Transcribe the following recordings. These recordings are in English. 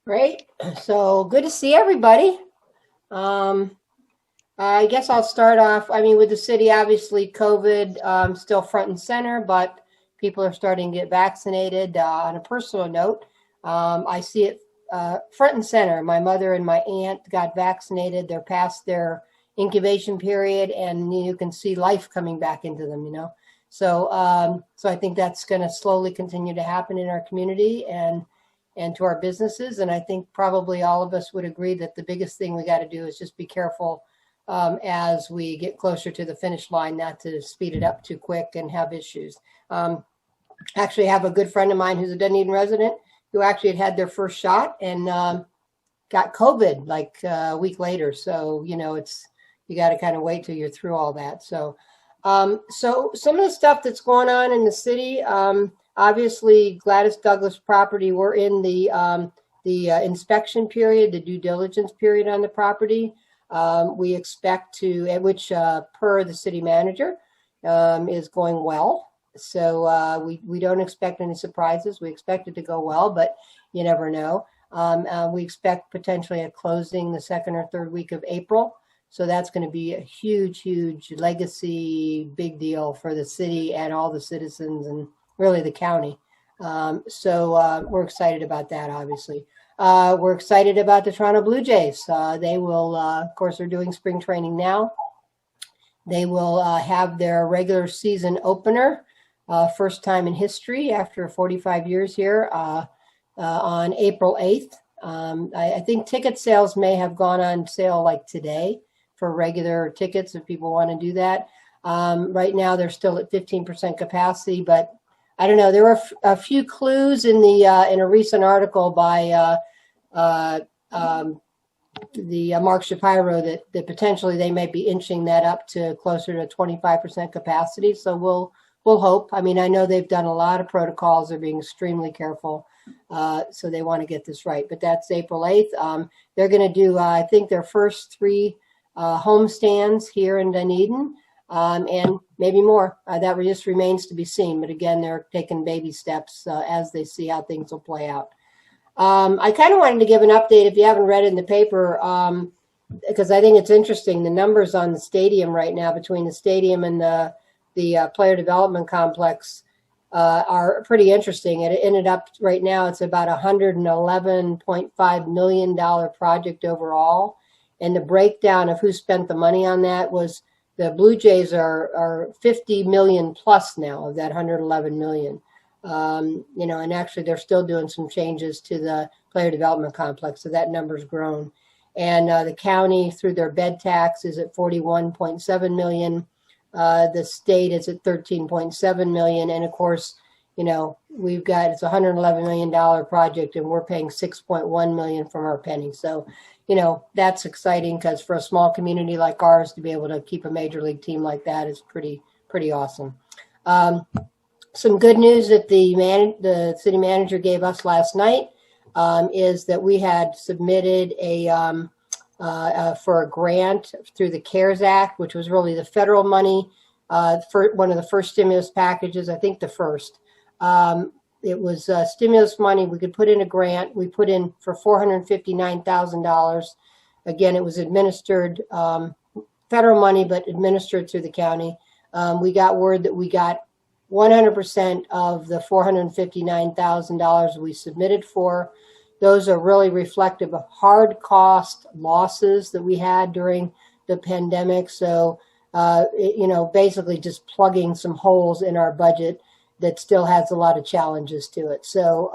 Great. So good to see everybody. Um, I guess I'll start off. I mean, with the city, obviously, COVID still front and center, but people are starting to get vaccinated. On a personal note, I see it front and center. My mother and my aunt got vaccinated. They're past their incubation period, and you can see life coming back into them. So I think that's going to slowly continue to happen in our community and to our businesses. And I think probably all of us would agree that the biggest thing we got to do is just be careful as we get closer to the finish line, not to speed it up too quick and have issues. Actually, I have a good friend of mine who's a Dunedin resident who actually had their first shot and got COVID like a week later. So, you got to kind of wait till you're through all that. So some of the stuff that's going on in the city, obviously Gladys Douglas property, we're in the inspection period, the due diligence period on the property. We expect to, which per the city manager, is going well. So we don't expect any surprises. We expect it to go well, but you never know. We expect potentially a closing the second or third week of April. So that's going to be a huge, huge legacy, big deal for the city and all the citizens and really the county. So we're excited about that, obviously. We're excited about the Toronto Blue Jays. They will, of course, they're doing spring training now. They will have their regular season opener, first time in history after 45 years here, on April 8th. I think ticket sales may have gone on sale like today for regular tickets if people want to do that. Right now, they're still at 15% capacity, but I don't know. There were a few clues in a recent article by the Mark Shapiro that potentially they may be inching that up to closer to 25% capacity. So we'll hope. I mean, I know they've done a lot of protocols. They're being extremely careful. So they want to get this right. But that's April 8th. They're going to do, I think, their first three home stands here in Dunedin. And maybe more. That just remains to be seen. But again, they're taking baby steps as they see how things will play out. I kind of wanted to give an update if you haven't read it in the paper, because I think it's interesting. The numbers on the stadium right now between the stadium and the player development complex are pretty interesting. It ended up right now, it's about $111.5 million project overall. And the breakdown of who spent the money on that was the Blue Jays are 50 million plus now of that 111 million. And actually they're still doing some changes to the player development complex, so that number's grown. And the county, through their bed tax, is at 41.7 million. The state is at 13.7 million, and of course, we've got, it's a $111 million project, and we're paying 6.1 million from our penny. So, that's exciting because for a small community like ours to be able to keep a major league team like that is pretty awesome. Some good news that the city manager gave us last night is that we had submitted for a grant through the CARES Act, which was really the federal money for one of the first stimulus packages, I think the first. It was stimulus money. We could put in a grant. We put in for $459,000. Again, it was administered, federal money, but administered through the county. We got word that we got 100% of the $459,000 we submitted for. Those are really reflective of hard cost losses that we had during the pandemic. So, basically just plugging some holes in our budget that still has a lot of challenges to it. So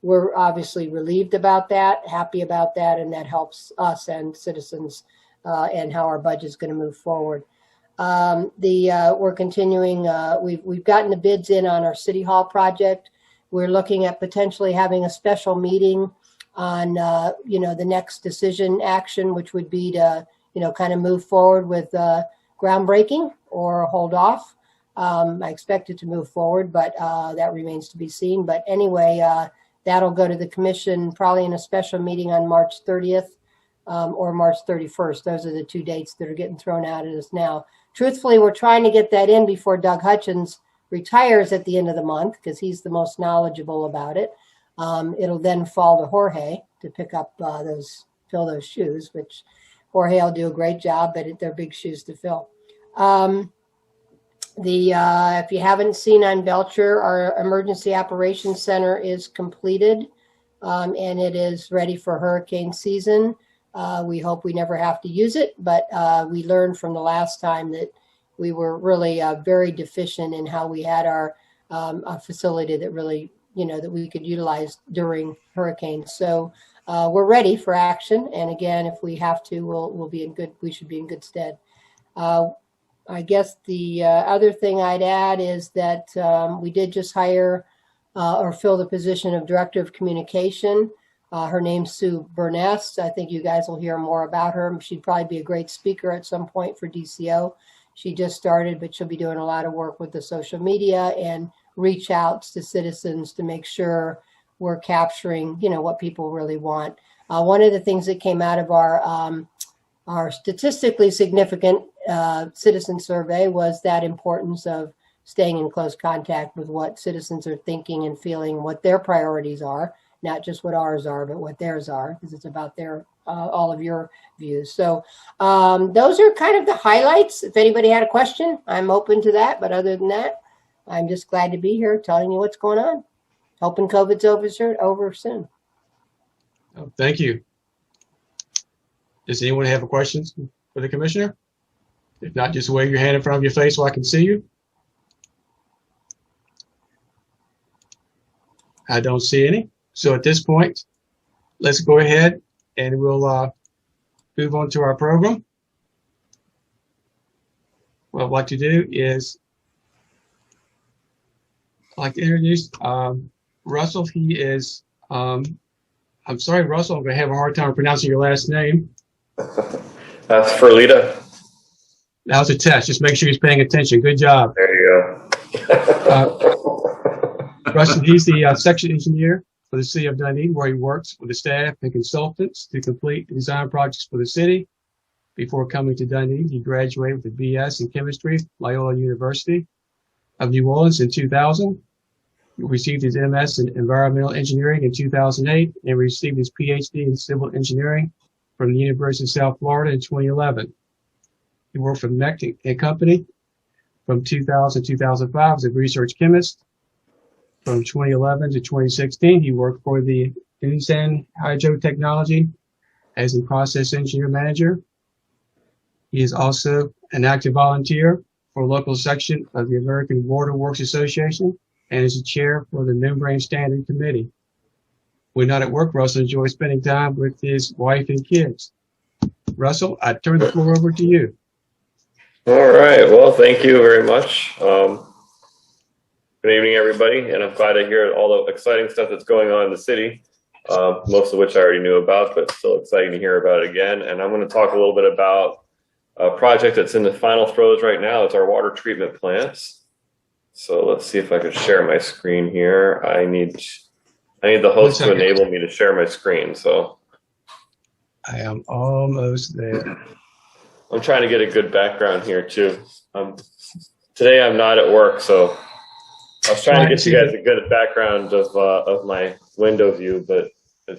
we're obviously relieved about that, happy about that, and that helps us and citizens and how our budget is going to move forward. We're continuing. We've gotten the bids in on our City Hall project. We're looking at potentially having a special meeting on, the next decision action, which would be to, kind of move forward with groundbreaking or hold off. I expect it to move forward, but that remains to be seen. But anyway, that'll go to the commission probably in a special meeting on March 30th or March 31st. Those are the two dates that are getting thrown out at us now. Truthfully, we're trying to get that in before Doug Hutchins retires at the end of the month because he's the most knowledgeable about it. It'll then fall to Jorge to pick up fill those shoes, which Jorge will do a great job, but they're big shoes to fill. If you haven't seen on Belcher, our emergency operations center is completed, and it is ready for hurricane season. We hope we never have to use it, but we learned from the last time that we were really very deficient in how we had our a facility that really, that we could utilize during hurricanes. So we're ready for action. And again, if we have to, we should be in good stead. I guess the other thing I'd add is that we did just hire or fill the position of Director of Communication. Her name's Sue Burness. I think you guys will hear more about her. She'd probably be a great speaker at some point for DCO. She just started, but she'll be doing a lot of work with the social media and reach outs to citizens to make sure we're capturing, what people really want. One of the things that came out of our statistically significant citizen survey was that importance of staying in close contact with what citizens are thinking and feeling, what their priorities are, not just what ours are, but what theirs are, because it's about all of your views. So those are kind of the highlights. If anybody had a question, I'm open to that. But other than that, I'm just glad to be here telling you what's going on. Hoping COVID's over soon. Oh, thank you. Does anyone have a question for the commissioner? If not, just wave your hand in front of your face so I can see you. I don't see any. So at this point, let's go ahead and we'll move on to our program. What I'd like to do is I'd like to introduce Russell. He is, I'm sorry, Russell, I'm going to have a hard time pronouncing your last name. That's Ferlita. That was a test. Just make sure he's paying attention. Good job. There you go. Russell, he's the section engineer for the city of Dunedin, where he works with the staff and consultants to complete design projects for the city. Before coming to Dunedin, he graduated with a BS in chemistry from Loyola University of New Orleans in 2000. He received his MS in environmental engineering in 2008 and received his PhD in civil engineering from the University of South Florida in 2011. He worked for Mech & Company from 2000 to 2005 as a research chemist. From 2011 to 2016, he worked for the Dunedin Hydro Technology as a process engineer manager. He is also an active volunteer for a local section of the American Water Works Association and is a chair for the Membrane Standing Committee. When not at work, Russell enjoys spending time with his wife and kids. Russell, I turn the floor over to you. All right. Well, thank you very much. Good evening, everybody, and I'm glad to hear all the exciting stuff that's going on in the city, most of which I already knew about, but still exciting to hear about it again. And I'm going to talk a little bit about a project that's in the final throes right now. It's our water treatment plants. So let's see if I can share my screen here. I need the host to enable me to share my screen. So I am almost there. I'm trying to get a good background here too. Today I'm not at work, so I was trying to get you guys a good background of my window view, but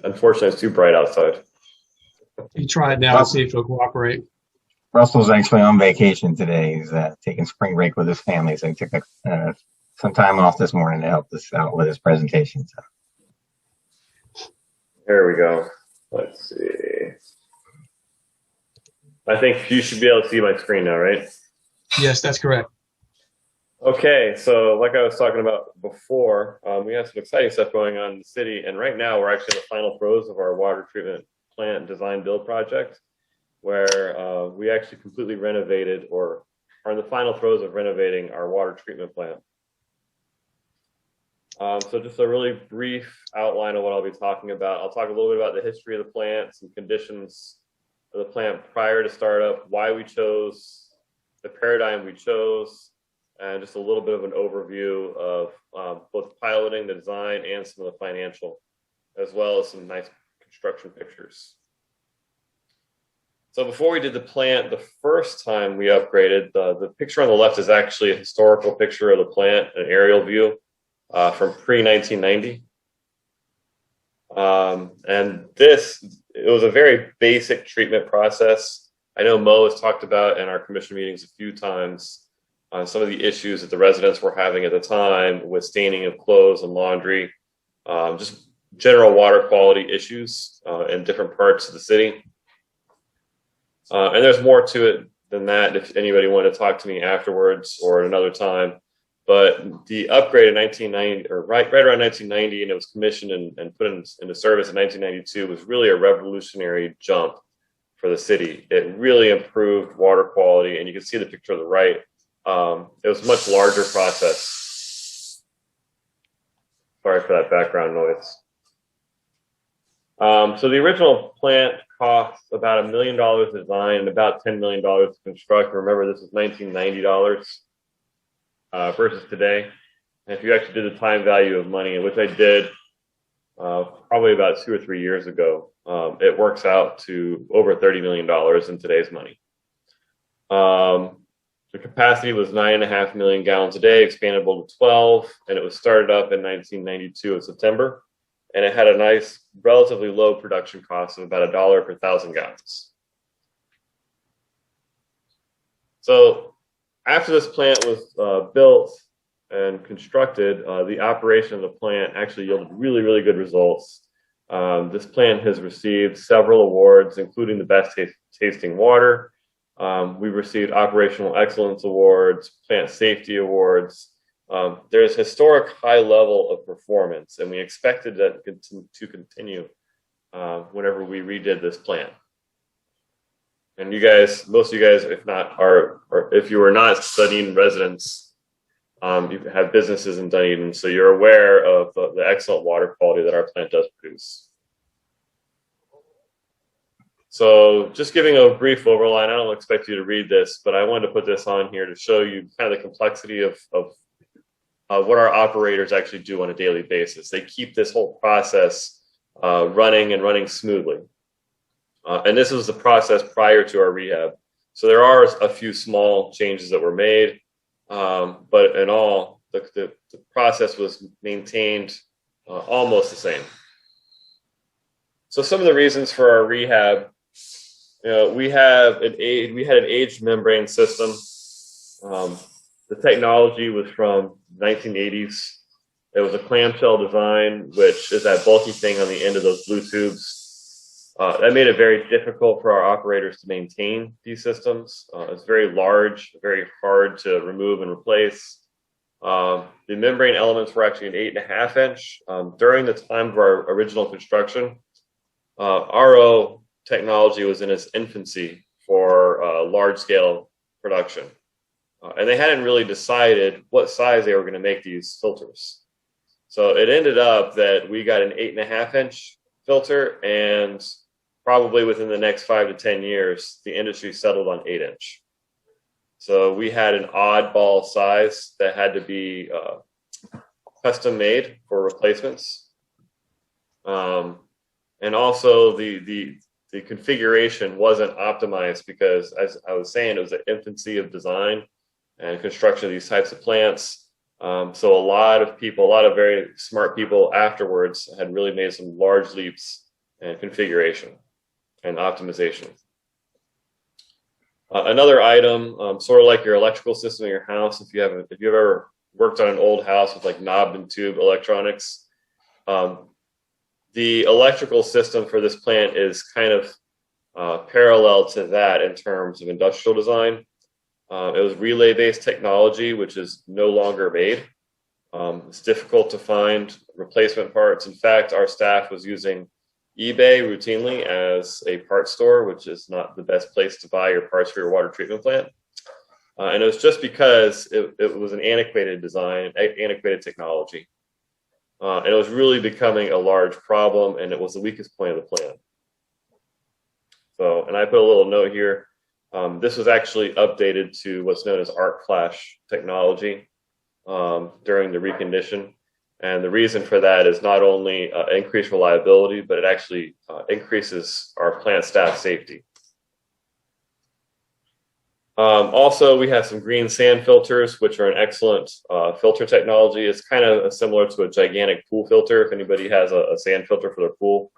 unfortunately it's too bright outside. You try it now and see if it'll cooperate. Russell's actually on vacation today. He's taking spring break with his family, so he took some time off this morning to help us out with his presentation. So. There we go. Let's see. I think you should be able to see my screen now, right? Yes, that's correct. Okay, so like I was talking about before, we have some exciting stuff going on in the city, and right now we're actually in the final throes of our water treatment plant design build project, where we actually completely renovated or are in the final throes of renovating our water treatment plant. So just a really brief outline of what I'll be talking about. I'll talk a little bit about the history of the plant, some conditions of the plant prior to startup, why we chose the paradigm we chose, and just a little bit of an overview of both piloting the design and some of the financial, as well as some nice construction pictures. So before we did the plant, the first time we upgraded, the picture on the left is actually a historical picture of the plant, an aerial view from pre-1990. And it was a very basic treatment process. I know Mo has talked about in our commission meetings a few times some of the issues that the residents were having at the time with staining of clothes and laundry, just general water quality issues in different parts of the city. And there's more to it than that if anybody wanted to talk to me afterwards or at another time. But the upgrade in 1990, or right around 1990, and it was commissioned and put into service in 1992, was really a revolutionary jump for the city. It really improved water quality, and you can see the picture on the right. It was a much larger process. Sorry for that background noise. So the original plant cost about $1 million to design and about $10 million to construct. Remember, this is $1990 versus today. And if you actually did the time value of money, which I did probably about 2 or 3 years ago, it works out to over $30 million in today's money. The capacity was 9.5 million gallons a day, expandable to 12, and it was started up in 1992 in September. And it had a nice, relatively low production cost of about $1 per 1,000 gallons. So after this plant was built and constructed, the operation of the plant actually yielded really, really good results. This plant has received several awards, including the best tasting water. We've received operational excellence awards, plant safety awards. There's historic high level of performance, and we expected that to continue whenever we redid this plant. And you guys, most of you guys, if not or if you are not Dunedin residents, you have businesses in Dunedin, so you're aware of the excellent water quality that our plant does produce. So just giving a brief overline, I don't expect you to read this, but I wanted to put this on here to show you kind of the complexity of what our operators actually do on a daily basis. They keep this whole process running smoothly. And this was the process prior to our rehab. So there are a few small changes that were made, but in all, the process was maintained almost the same. So some of the reasons for our rehab, we had an aged membrane system. The technology was from the 1980s. It was a clamshell design, which is that bulky thing on the end of those blue tubes. That made it very difficult for our operators to maintain these systems. It's very large, very hard to remove and replace. The membrane elements were actually an 8.5 inch. During the time of our original construction, RO technology was in its infancy for large scale production. And they hadn't really decided what size they were going to make these filters. So it ended up that we got an 8.5 inch filter, and probably within the next 5 to 10 years, the industry settled on 8 inch. So we had an oddball size that had to be custom made for replacements. And also the configuration wasn't optimized because, as I was saying, it was the infancy of design and construction of these types of plants. So a lot of very smart people afterwards had really made some large leaps in configuration and optimization. Another item, sort of like your electrical system in your house, if you've ever worked on an old house with like knob and tube electronics, the electrical system for this plant is kind of parallel to that in terms of industrial design. It was relay-based technology, which is no longer made. It's difficult to find replacement parts. In fact, our staff was using eBay routinely as a parts store, which is not the best place to buy your parts for your water treatment plant. And it was just because it was an antiquated design, antiquated technology. And it was really becoming a large problem, and it was the weakest point of the plant. So, and I put a little note here. This was actually updated to what's known as arc flash technology during the recondition. And the reason for that is not only increased reliability, but it actually increases our plant staff safety. Also, we have some green sand filters, which are an excellent filter technology. It's kind of similar to a gigantic pool filter if anybody has a sand filter for their pool.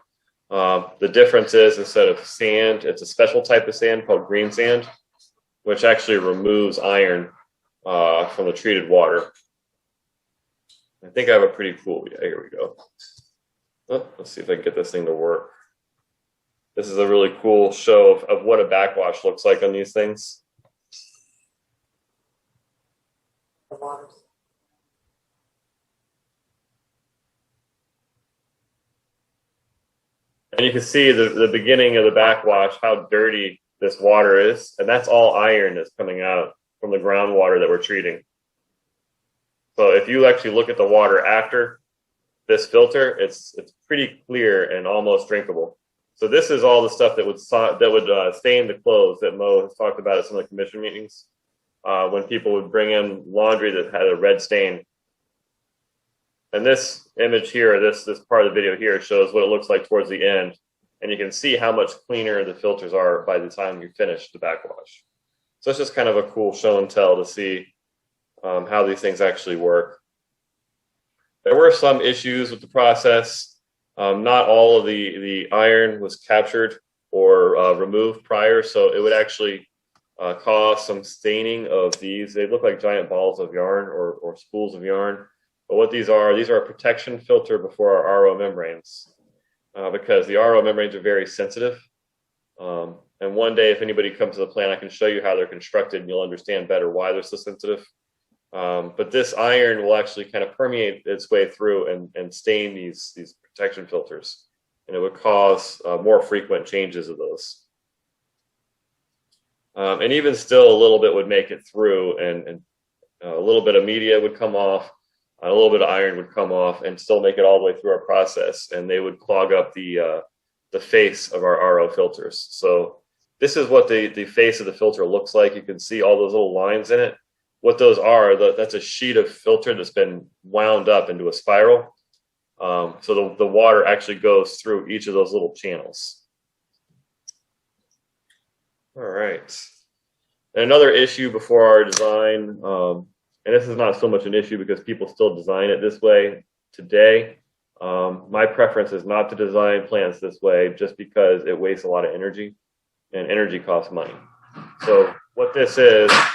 The difference is instead of sand, it's a special type of sand called green sand, which actually removes iron from the treated water. I think I have a pretty cool, yeah, here we go. Oh, let's see if I can get this thing to work. This is a really cool show of what a backwash looks like on these things. And you can see the beginning of the backwash, how dirty this water is. And that's all iron that's coming out from the groundwater that we're treating. So if you actually look at the water after this filter, it's pretty clear and almost drinkable. So this is all the stuff that would stain the clothes that Mo has talked about at some of the commission meetings. When people would bring in laundry that had a red stain. And this image here, this part of the video here shows what it looks like towards the end. And you can see how much cleaner the filters are by the time you finish the backwash. So it's just kind of a cool show and tell to see how these things actually work. There were some issues with the process. Not all of the iron was captured or removed prior, so it would actually cause some staining of these. They look like giant balls of yarn or spools of yarn. But what these are a protection filter before our RO membranes, because the RO membranes are very sensitive. And one day, if anybody comes to the plant, I can show you how they're constructed and you'll understand better why they're so sensitive. But this iron will actually kind of permeate its way through and stain these protection filters. And it would cause more frequent changes of those. And even still, a little bit would make it through, and a little bit of media would come off, a little bit of iron would come off, and still make it all the way through our process. And they would clog up the face of our RO filters. So this is what the face of the filter looks like. You can see all those little lines in it. What those are, that's a sheet of filter that's been wound up into a spiral. So the water actually goes through each of those little channels. All right. And another issue before our design, and this is not so much an issue because people still design it this way today. My preference is not to design plants this way just because it wastes a lot of energy, and energy costs money. So what this is, sorry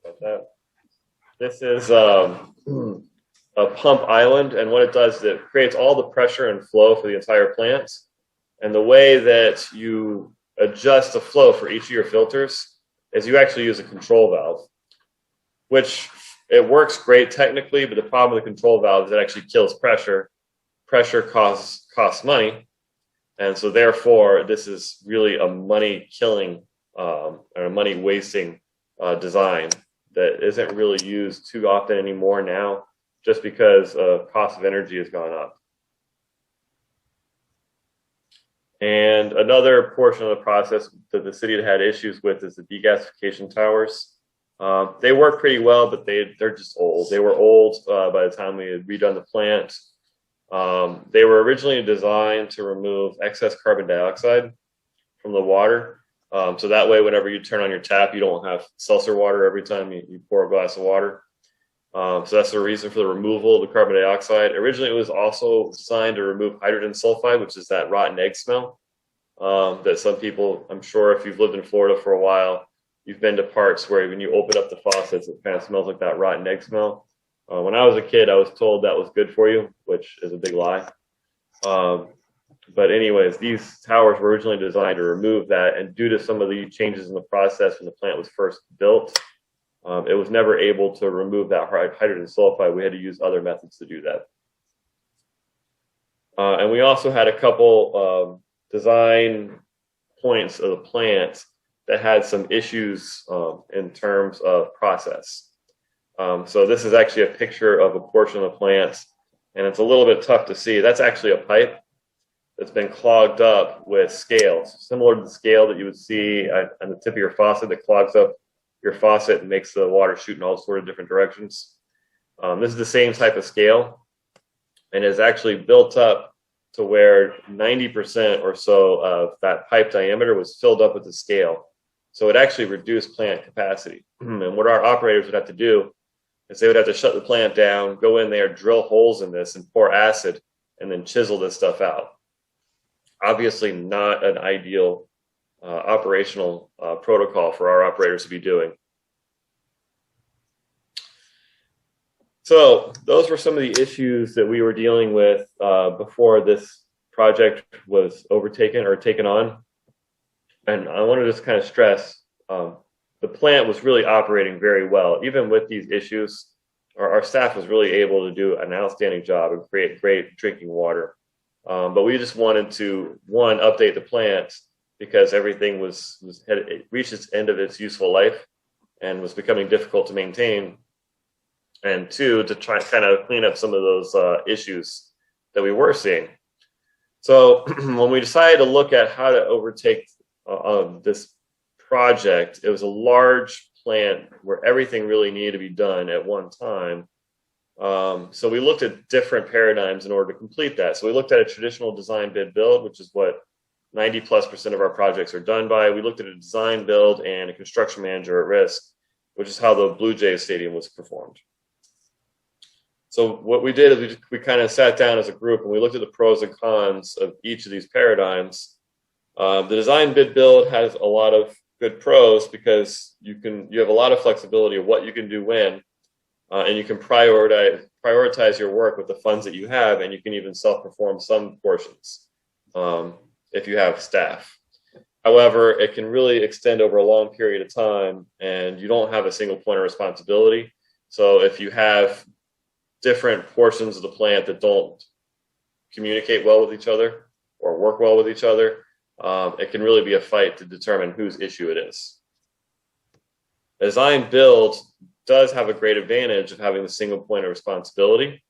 about that. This is a pump island, and what it does is it creates all the pressure and flow for the entire plant. And the way that you adjust the flow for each of your filters is you actually use a control valve, which it works great technically, but the problem with the control valve is it actually kills pressure. Pressure costs money. And so therefore, this is really a money killing or a money wasting design that isn't really used too often anymore now, just because cost of energy has gone up. And another portion of the process that the city had issues with is the degasification towers. They work pretty well, but they're just old. They were old by the time we had redone the plant. They were originally designed to remove excess carbon dioxide from the water. So that way, whenever you turn on your tap, you don't have seltzer water every time you pour a glass of water. So that's the reason for the removal of the carbon dioxide. Originally, it was also designed to remove hydrogen sulfide, which is that rotten egg smell that some people, I'm sure if you've lived in Florida for a while, you've been to parts where when you open up the faucets, it kind of smells like that rotten egg smell. When I was a kid, I was told that was good for you, which is a big lie. But anyways, these towers were originally designed to remove that, and due to some of the changes in the process when the plant was first built, it was never able to remove that hydrogen sulfide. We had to use other methods to do that. And we also had a couple design points of the plant that had some issues in terms of process. So this is actually a picture of a portion of the plant, and it's a little bit tough to see. That's actually a pipe that's been clogged up with scales, similar to the scale that you would see on the tip of your faucet that clogs up your faucet and makes the water shoot in all sorts of different directions. This is the same type of scale, and is actually built up to where 90% or so of that pipe diameter was filled up with the scale. So it actually reduced plant capacity. And what our operators would have to do is they would have to shut the plant down, go in there, drill holes in this and pour acid, and then chisel this stuff out. Obviously not an ideal operational protocol for our operators to be doing. So those were some of the issues that we were dealing with before this project was overtaken or taken on. And I want to just kind of stress, the plant was really operating very well. Even with these issues, our staff was really able to do an outstanding job and create great drinking water. But we just wanted to, one, update the plant because everything had reached its end of its useful life and was becoming difficult to maintain. And two, to try kind of clean up some of those issues that we were seeing. So when we decided to look at how to overtake this project, it was a large plant where everything really needed to be done at one time. So we looked at different paradigms in order to complete that. So we looked at a traditional design bid build, which is what 90+% of our projects are done by. We looked at a design build and a construction manager at risk, which is how the Blue Jays Stadium was performed. So what we did is we kind of sat down as a group and we looked at the pros and cons of each of these paradigms. The design bid build has a lot of good pros because you have a lot of flexibility of what you can do when, and you can prioritize your work with the funds that you have, and you can even self-perform some portions if you have staff. However, it can really extend over a long period of time, and you don't have a single point of responsibility. So if you have different portions of the plant that don't communicate well with each other or work well with each other, it can really be a fight to determine whose issue it is. Design build does have a great advantage of having the single point of responsibility.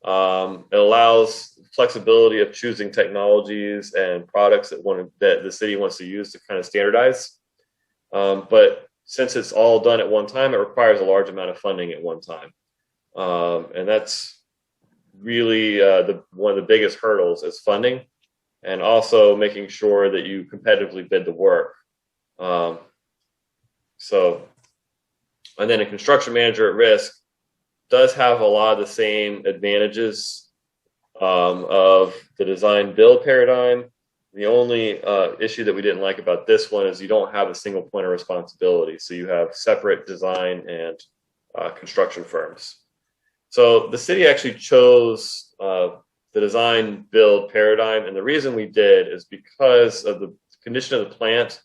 It allows flexibility of choosing technologies and products that the city wants to use to kind of standardize. But since it's all done at one time, it requires a large amount of funding at one time. And that's really one of the biggest hurdles is funding, and also making sure that you competitively bid the work. And then a construction manager at risk does have a lot of the same advantages of the design build paradigm. The only issue that we didn't like about this one is you don't have a single point of responsibility. So you have separate design and construction firms. So the city actually chose the design build paradigm. And the reason we did is because of the condition of the plant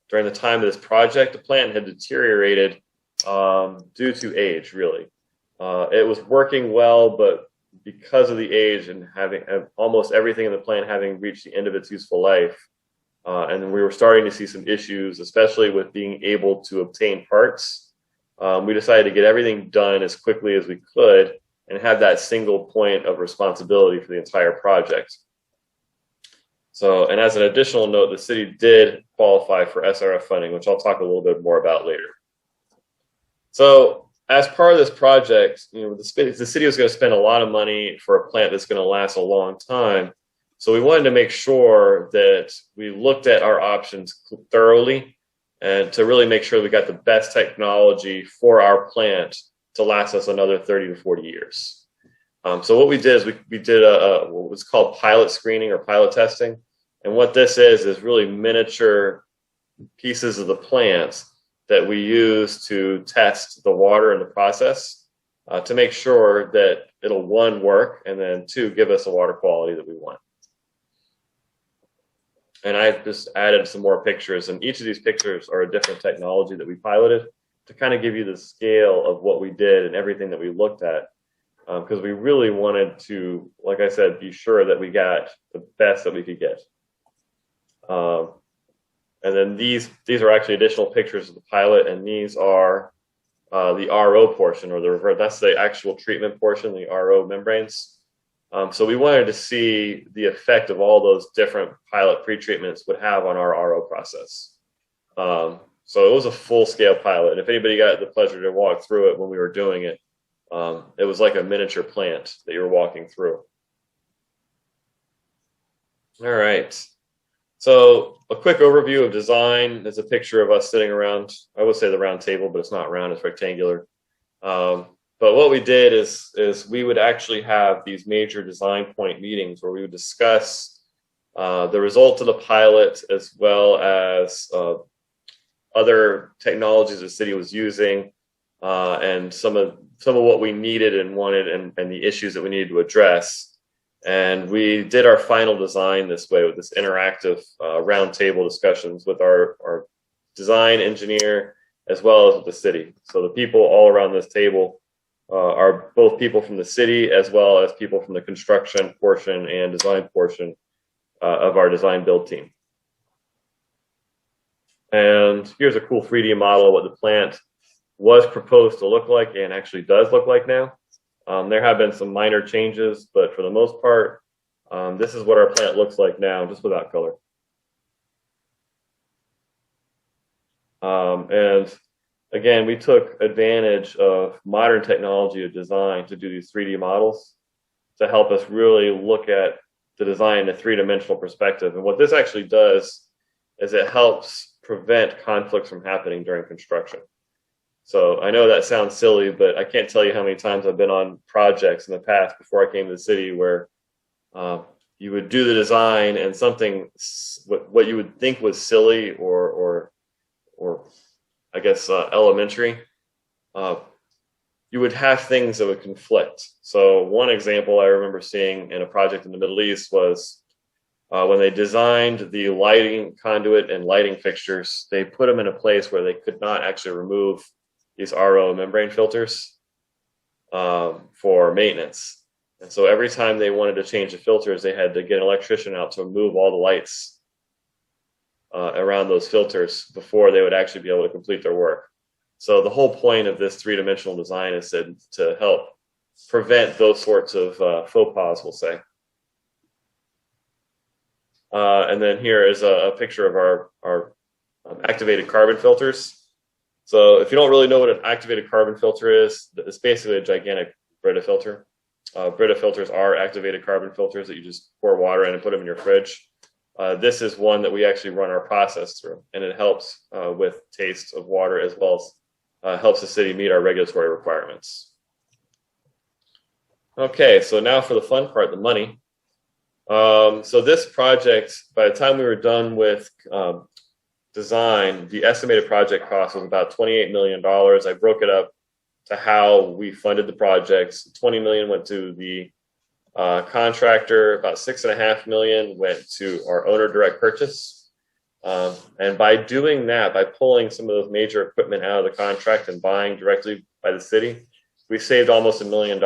during the time of this project. The plant had deteriorated due to age, really. It was working well, but because of the age and having almost everything in the plant having reached the end of its useful life, and then we were starting to see some issues, especially with being able to obtain parts. We decided to get everything done as quickly as we could and have that single point of responsibility for the entire project. So, and as an additional note, the city did qualify for SRF funding, which I'll talk a little bit more about later. So, as part of this project, the city was going to spend a lot of money for a plant that's going to last a long time. So we wanted to make sure that we looked at our options thoroughly and to really make sure we got the best technology for our plant to last us another 30 to 40 years. So what we did is we did what was called pilot screening or pilot testing. And what this is really miniature pieces of the plant that we use to test the water in the process to make sure that it'll, one, work, and then two, give us the water quality that we want. And I've just added some more pictures, and each of these pictures are a different technology that we piloted to kind of give you the scale of what we did and everything that we looked at. Because we really wanted to, like I said, be sure that we got the best that we could get. And then these are actually additional pictures of the pilot, and these are the RO portion, or that's the actual treatment portion, the RO membranes. So we wanted to see the effect of all those different pilot pretreatments would have on our RO process. So it was a full-scale pilot. If anybody got the pleasure to walk through it when we were doing it, it was like a miniature plant that you were walking through. All right. So a quick overview of design is a picture of us sitting around, I would say the round table, but it's not round, it's rectangular. But what we did is we would actually have these major design point meetings where we would discuss the results of the pilot, as well as other technologies the city was using, and some of what we needed and wanted, and the issues that we needed to address. And we did our final design this way, with this interactive round table discussions with our design engineer, as well as with the city. So the people all around this table are both people from the city, as well as people from the construction portion and design portion of our design build team. And here's a cool 3D model of what the plant was proposed to look like and actually does look like now. There have been some minor changes, but for the most part, this is what our plant looks like now, just without color. And again, we took advantage of modern technology of design to do these 3D models to help us really look at the design in a three-dimensional perspective. And what this actually does is it helps prevent conflicts from happening during construction. So I know that sounds silly, but I can't tell you how many times I've been on projects in the past before I came to the city where you would do the design and something, what you would think was silly or I guess elementary, you would have things that would conflict. So one example I remember seeing in a project in the Middle East was when they designed the lighting conduit and lighting fixtures, they put them in a place where they could not actually remove these RO membrane filters for maintenance. And so every time they wanted to change the filters, they had to get an electrician out to remove all the lights around those filters before they would actually be able to complete their work. So the whole point of this three-dimensional design is to help prevent those sorts of faux pas, we'll say. And then here is a picture of our activated carbon filters. So if you don't really know what an activated carbon filter is, it's basically a gigantic Brita filter. Brita filters are activated carbon filters that you just pour water in and put them in your fridge. This is one that we actually run our process through, and it helps with taste of water, as well as helps the city meet our regulatory requirements. Okay, so now for the fun part, the money. So this project, by the time we were done with design, the estimated project cost was about $28 million. I broke it up to how we funded the projects. $20 million went to the contractor, about $6.5 million went to our owner direct purchase. And by doing that, by pulling some of those major equipment out of the contract and buying directly by the city, we saved almost $1 million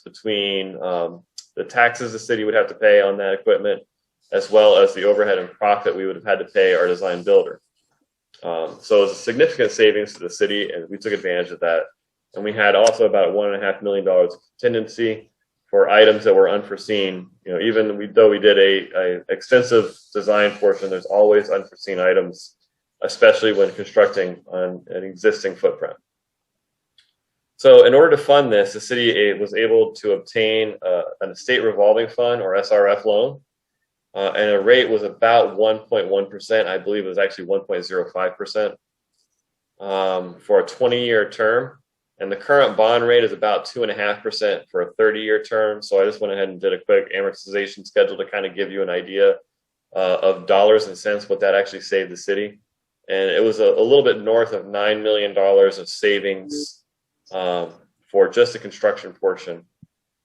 between the taxes the city would have to pay on that equipment, as well as the overhead and profit we would have had to pay our design builder. So it was a significant savings to the city, and we took advantage of that. And we had also about $1.5 million of contingency for items that were unforeseen. You know, even though we did a extensive design portion, there's always unforeseen items, especially when constructing on an existing footprint. So in order to fund this, the city was able to obtain an estate revolving fund, or SRF loan, and a rate was about 1.1%. I believe it was actually 1.05% for a 20-year term. And the current bond rate is about 2.5% for a 30-year term. So I just went ahead and did a quick amortization schedule to kind of give you an idea of dollars and cents, what that actually saved the city. And it was a little bit north of $9 million of savings for just the construction portion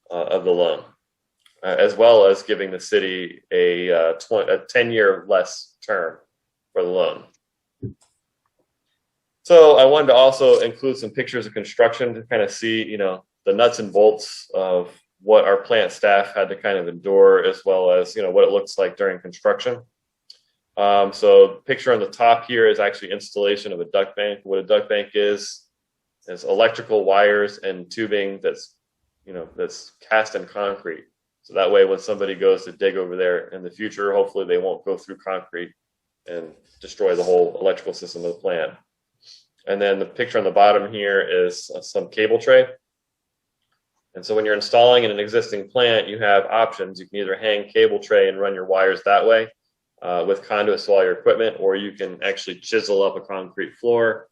of the loan, as well as giving the city a 10-year less term for the loan. So I wanted to also include some pictures of construction to kind of see, you know, the nuts and bolts of what our plant staff had to kind of endure, as well as, you know, what it looks like during construction. So picture on the top here is actually installation of a duct bank. What a duct bank is electrical wires and tubing that's, you know, that's cast in concrete. So that way, when somebody goes to dig over there in the future, hopefully they won't go through concrete and destroy the whole electrical system of the plant. And then the picture on the bottom here is some cable tray. And so when you're installing in an existing plant, you have options. You can either hang cable tray and run your wires that way. with conduits to all your equipment, or you can actually chisel up a concrete floor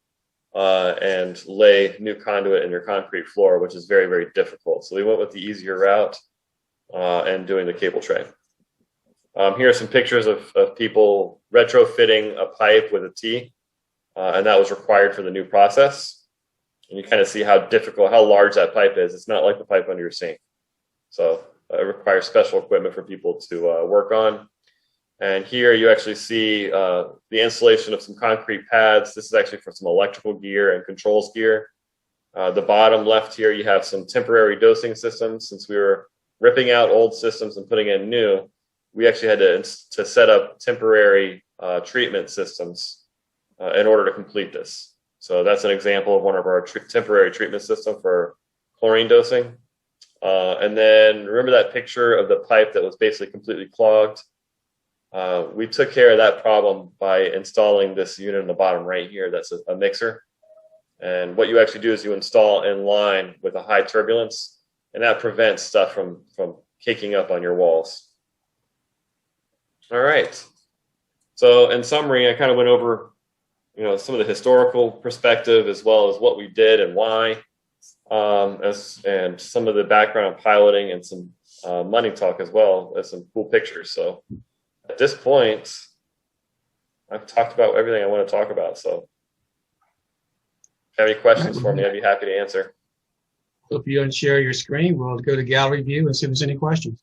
and lay new conduit in your concrete floor, which is very, very difficult. So we went with the easier route and doing the cable tray. Here are some pictures of people retrofitting a pipe with a T, and that was required for the new process. And you kind of see how difficult, how large that pipe is. It's not like the pipe under your sink. So it requires special equipment for people to work on. And here you actually see the installation of some concrete pads. This is actually for some electrical gear and controls gear. The bottom left here, you have some temporary dosing systems. Since we were ripping out old systems and putting in new, we actually had to set up temporary treatment systems in order to complete this. So that's an example of one of our temporary treatment system for chlorine dosing. And then remember that picture of the pipe that was basically completely clogged? We took care of that problem by installing this unit in the bottom right here. That's a mixer. And what you actually do is you install in line with a high turbulence, and that prevents stuff from caking up on your walls. All right. So in summary, I kind of went over some of the historical perspective as well as what we did and why, and some of the background on piloting and some money talk as well as some cool pictures. So at this point, I've talked about everything I want to talk about. So if you have any questions for me, I'd be happy to answer. So if you unshare your screen, we'll go to gallery view and see if there's any questions.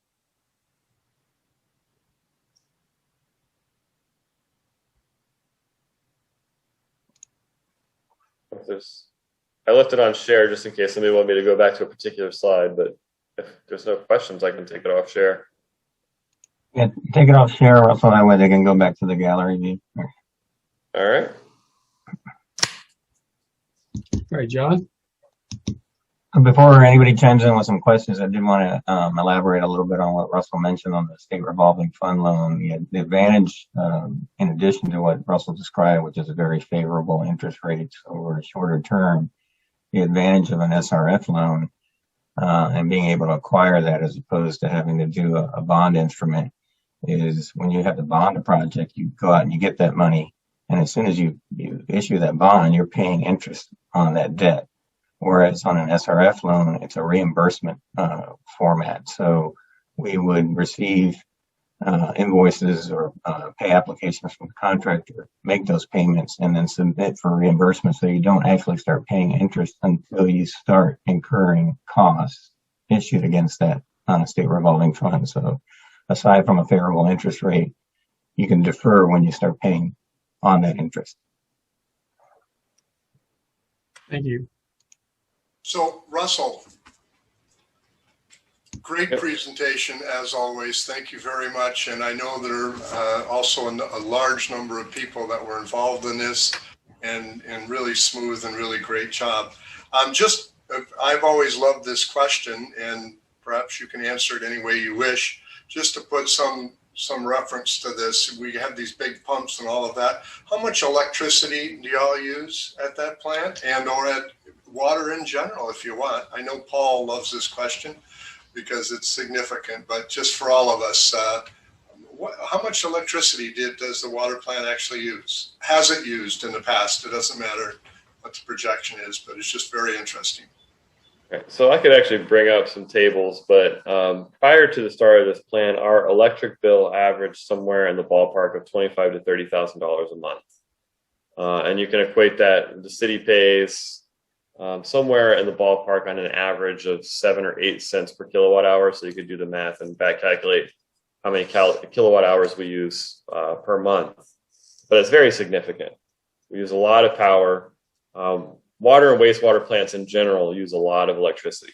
I left it on share just in case somebody wanted me to go back to a particular slide, but if there's no questions, I can take it off share. Yeah, take it off share, Russell. That way they can go back to the gallery view. All right. All right, John. Before anybody chimes in with some questions, I did want to elaborate a little bit on what Russell mentioned on the state revolving fund loan. The advantage, in addition to what Russell described, which is a very favorable interest rates over a shorter term, the advantage of an SRF loan and being able to acquire that as opposed to having to do a bond instrument is when you have to bond a project, you go out and you get that money, and as soon as you issue that bond, you're paying interest on that debt. Whereas on an SRF loan, it's a reimbursement format. So we would receive invoices or pay applications from the contractor, make those payments, and then submit for reimbursement. So you don't actually start paying interest until you start incurring costs issued against that state revolving fund. So aside from a favorable interest rate, you can defer when you start paying on that interest. Thank you. So, Russell, great presentation as always. Thank you very much. And I know there are also a large number of people that were involved in this, and really smooth and really great job. I've always loved this question, and perhaps you can answer it any way you wish. Just to put some reference to this, we have these big pumps and all of that. How much electricity do y'all use at that plant, and or at water in general, if you want? I know Paul loves this question because it's significant, but just for all of us, how much electricity does the water plant actually use? Has it used in the past? It doesn't matter what the projection is, but it's just very interesting. Okay, so I could actually bring up some tables, but prior to the start of this plan, our electric bill averaged somewhere in the ballpark of $25,000 to $30,000 a month. And you can equate that, the city pays somewhere in the ballpark on an average of 7 or 8 cents per kilowatt hour. So you could do the math and back calculate how many kilowatt hours we use per month. But it's very significant. We use a lot of power. Water and wastewater plants in general use a lot of electricity.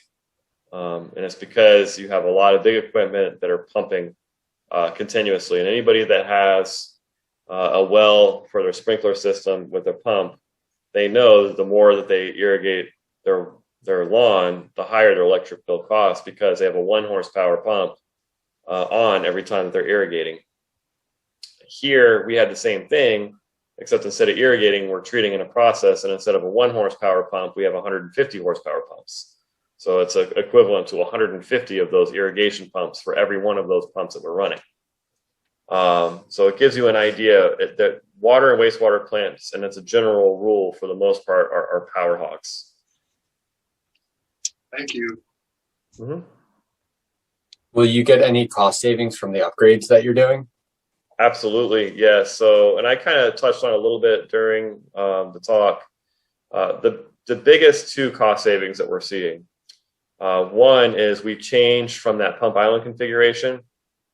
And it's because you have a lot of big equipment that are pumping continuously. And anybody that has a well for their sprinkler system with a pump, they know that the more that they irrigate their lawn, the higher their electric bill costs, because they have a 1 horsepower pump on every time that they're irrigating. Here, we had the same thing, except instead of irrigating, we're treating in a process, and instead of a 1 horsepower pump, we have 150 horsepower pumps. So it's equivalent to 150 of those irrigation pumps for every one of those pumps that we're running. So it gives you an idea that water and wastewater plants, and it's a general rule for the most part, are power hogs. Thank you. Mm-hmm. Will you get any cost savings from the upgrades that you're doing? Absolutely, yes. So, and I kind of touched on it a little bit during the talk. The biggest two cost savings that we're seeing. One is we changed from that pump island configuration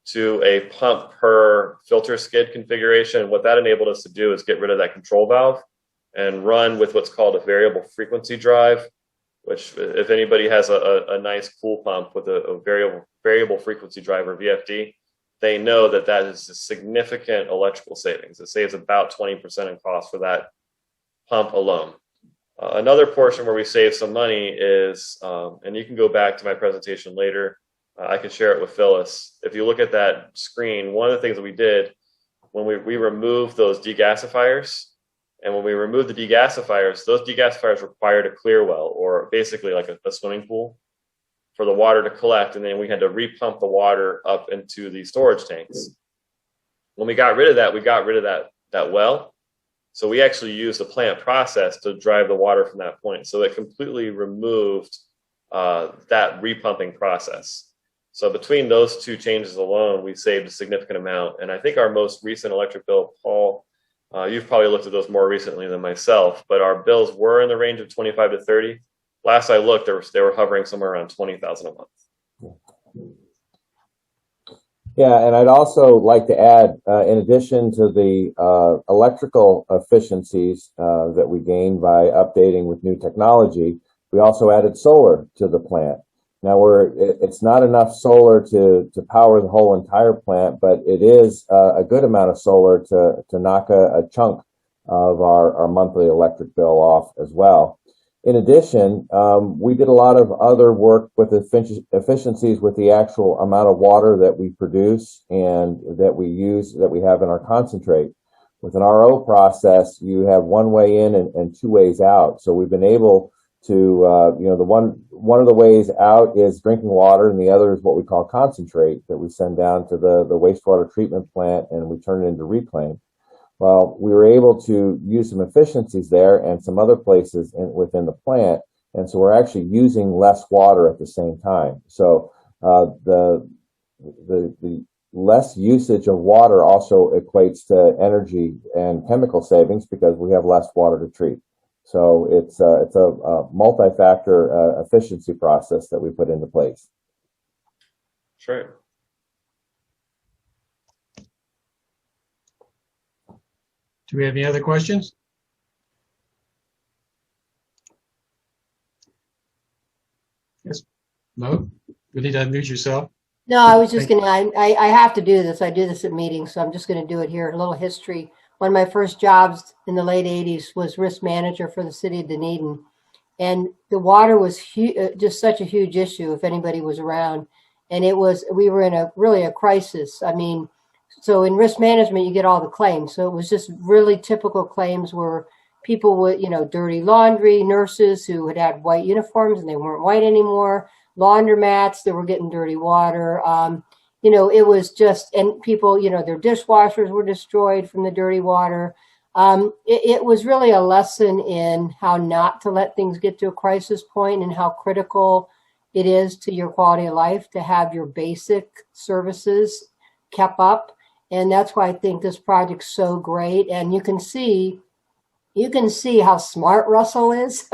to a pump per filter skid configuration. What that enabled us to do is get rid of that control valve and run with what's called a variable frequency drive, which if anybody has a nice pool pump with a variable frequency drive or VFD, they know that that is a significant electrical savings. It saves about 20% in cost for that pump alone. Another portion where we save some money is, and you can go back to my presentation later, I can share it with Phyllis. If you look at that screen, one of the things that we did when we removed those degasifiers, and when we removed the degasifiers, those degasifiers required a clear well, or basically like a swimming pool, for the water to collect, and then we had to repump the water up into the storage tanks. When we got rid of that, we got rid of that well. So we actually used the plant process to drive the water from that point. So it completely removed that repumping process. So between those two changes alone, we saved a significant amount. And I think our most recent electric bill, Paul, you've probably looked at those more recently than myself, but our bills were in the range of 25 to 30. Last I looked, they were hovering somewhere around 20,000 a month. Yeah, and I'd also like to add, in addition to the electrical efficiencies that we gained by updating with new technology, we also added solar to the plant. Now it's not enough solar to power the whole entire plant, but it is a good amount of solar to knock a chunk of our monthly electric bill off as well. In addition, we did a lot of other work with efficiencies with the actual amount of water that we produce and that we use, that we have in our concentrate. With an RO process, you have one way in and two ways out. So we've been able to, one of the ways out is drinking water, and the other is what we call concentrate that we send down to the wastewater treatment plant and we turn it into reclaim. Well, we were able to use some efficiencies there and some other places within the plant, and so we're actually using less water at the same time. So the less usage of water also equates to energy and chemical savings because we have less water to treat. So it's a multi-factor efficiency process that we put into place. That's right. Do we have any other questions? Yes, Mo, you need to unmute yourself. No, I was just going to, I have to do this. I do this at meetings, so I'm just going to do it here. A little history. One of my first jobs in the late 80s was risk manager for the city of Dunedin. And the water was just such a huge issue if anybody was around. And we were in really a crisis. I mean, so in risk management, you get all the claims. So it was just really typical claims where people would, dirty laundry, nurses who had white uniforms and they weren't white anymore, laundromats that were getting dirty water. It was just, and people, their dishwashers were destroyed from the dirty water. It was really a lesson in how not to let things get to a crisis point and how critical it is to your quality of life to have your basic services kept up. And that's why I think this project's so great. And you can see how smart Russell is,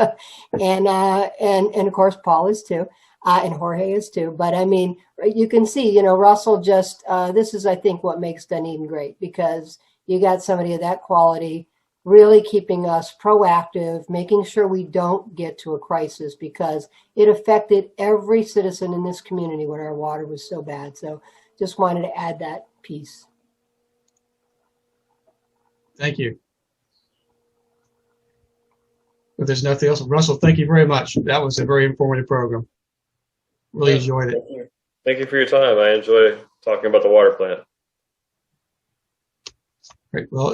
and of course Paul is too, and Jorge is too. But I mean, you can see, Russell just this is, I think, what makes Dunedin great, because you got somebody of that quality really keeping us proactive, making sure we don't get to a crisis, because it affected every citizen in this community when our water was so bad. So just wanted to add that piece. Thank you. If there's nothing else, Russell, thank you very much. That was a very informative program. Really enjoyed it. Thank you for your time. I enjoy talking about the water plant. Great. Well,